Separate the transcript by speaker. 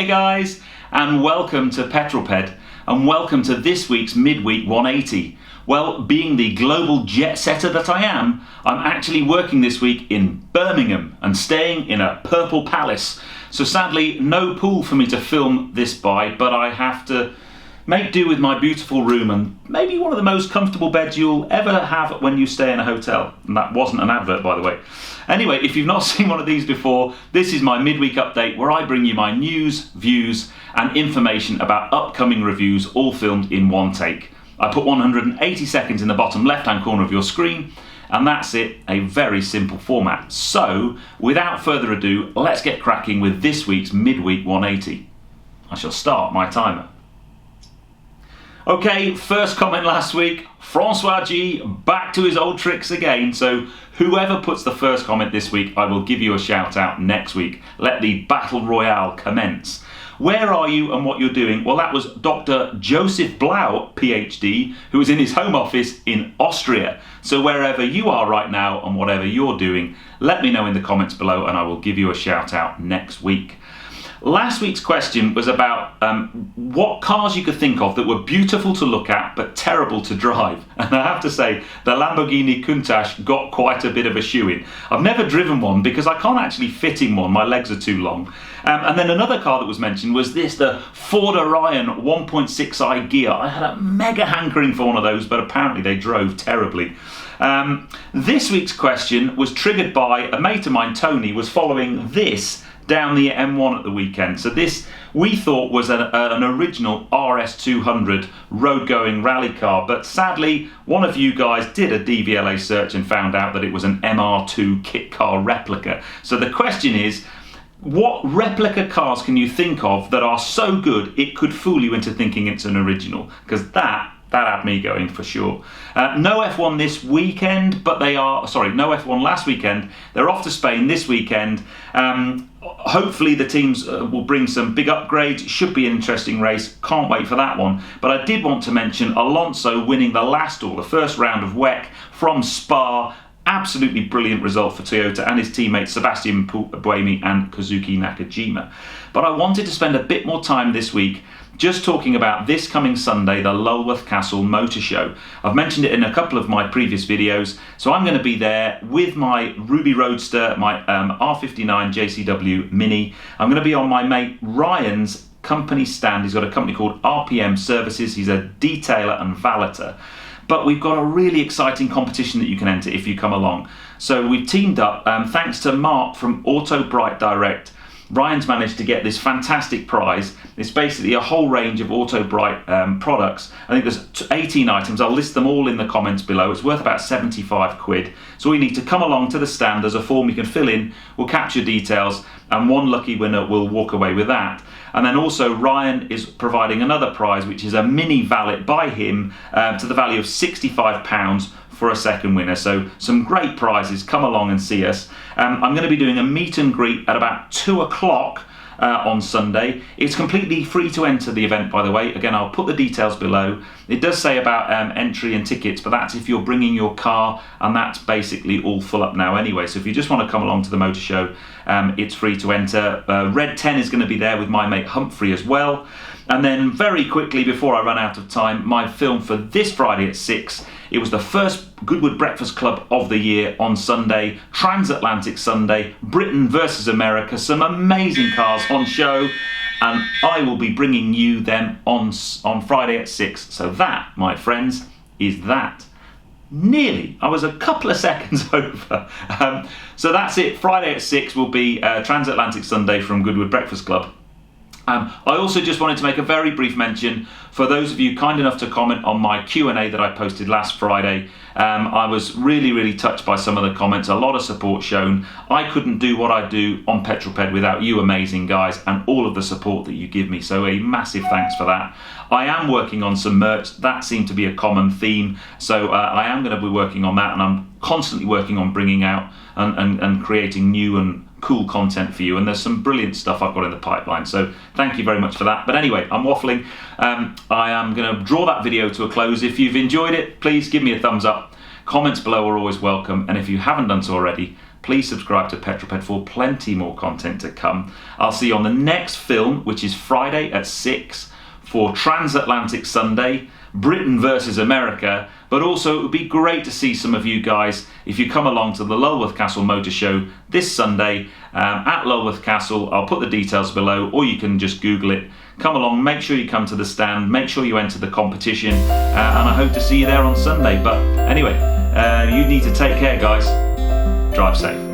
Speaker 1: Hey guys, and welcome to Petrol, and welcome to this week's Midweek 180. Well, being the global jet setter that I am, I'm actually working this week in Birmingham and staying in a purple palace. So sadly, no pool for me to film this by, but I have to make do with my beautiful room and maybe one of the most comfortable beds you'll ever have when you stay in a hotel. And that wasn't an advert, by the way. Anyway, if you've not seen one of these before, this is my midweek update where I bring you my news, views and information about upcoming reviews, all filmed in one take. I put 180 seconds in the bottom left-hand corner of your screen, and that's it, a very simple format. So, without further ado, let's get cracking with this week's Midweek 180. I shall start my timer. Okay, first comment last week, Francois G, back to his old tricks again. So whoever puts the first comment this week, I will give you a shout out next week. Let the battle royale commence. Where are you and what you're doing? Well, that was Dr. Joseph Blau, PhD, who is in his home office in Austria. So wherever you are right now and whatever you're doing, let me know in the comments below and I will give you a shout out next week. Last week's question was about what cars you could think of that were beautiful to look at but terrible to drive. And I have to say, the Lamborghini Countach got quite a bit of a shoe-in. I've never driven one because I can't actually fit in one, my legs are too long. And then another car that was mentioned was the Ford Orion 1.6i Ghia. I had a mega hankering for one of those, but apparently they drove terribly. This week's question was triggered by a mate of mine, Tony, was following this down the M1 at the weekend. So this we thought was an original RS200 road-going rally car, but sadly one of you guys did a DVLA search and found out that it was an MR2 kit car replica. So the question is, what replica cars can you think of that are so good it could fool you into thinking it's an original? Because that had me going for sure. No F1 this weekend, but no F1 last weekend. They're off to Spain this weekend. Hopefully the teams will bring some big upgrades. It should be an interesting race. Can't wait for that one. But I did want to mention Alonso winning the first round of WEC from Spa. Absolutely brilliant result for Toyota and his teammates Sebastian Buemi and Kazuki Nakajima. But I wanted to spend a bit more time this week just talking about this coming Sunday, the Lulworth Castle Motor Show. I've mentioned it in a couple of my previous videos, so I'm going to be there with my Ruby Roadster, my R59 JCW Mini. I'm going to be on my mate Ryan's company stand. He's got a company called RPM Services. He's a detailer and valeter. But we've got a really exciting competition that you can enter if you come along. So we've teamed up, thanks to Mark from Autobrite Direct. Ryan's managed to get this fantastic prize. It's basically a whole range of Autobrite products. I think there's 18 items. I'll list them all in the comments below. It's worth about 75 quid. So we need to come along to the stand. There's a form you can fill in. We'll capture details and one lucky winner will walk away with that. And then also Ryan is providing another prize, which is a mini valet by him to the value of £65 for a second winner. So some great prizes. Come along and see us. I'm going to be doing a meet and greet at about 2 o'clock on Sunday. It's completely free to enter the event, by the way. Again, I'll put the details below. It does say about entry and tickets, but that's if you're bringing your car, and that's basically all full up now anyway. So if you just want to come along to the motor show, it's free to enter. Red 10 is going to be there with my mate Humphrey as well. And then very quickly, before I run out of time, my film for this Friday at 6. It was the first Goodwood Breakfast Club of the year on Sunday, Transatlantic Sunday, Britain versus America, some amazing cars on show, and I will be bringing you them on Friday at 6. So that, my friends, is that. Nearly. I was a couple of seconds over. So that's it. Friday at 6 will be Transatlantic Sunday from Goodwood Breakfast Club. I also just wanted to make a very brief mention for those of you kind enough to comment on my Q&A that I posted last Friday. I was really touched by some of the comments, a lot of support shown. I couldn't do what I do on Petrol without you amazing guys and all of the support that you give me, so a massive thanks for that. I am working on some merch. That seemed to be a common theme, so I am going to be working on that, and I'm constantly working on bringing out and creating new and cool content for you, and there's some brilliant stuff I've got in the pipeline, so thank you very much for that. But anyway, I'm waffling. I am going to draw that video to a close. If you've enjoyed it, please give me a thumbs up. Comments below are always welcome, and if you haven't done so already, please subscribe to Petrol for plenty more content to come. I'll see you on the next film, which is Friday at 6 for Transatlantic Sunday, Britain versus America. But also, it would be great to see some of you guys if you come along to the Lulworth Castle Motor Show this Sunday at Lulworth Castle. I'll put the details below, or you can just Google it. Come along, make sure you come to the stand, make sure you enter the competition, and I hope to see you there on Sunday. But anyway, you need to take care, guys. Drive safe.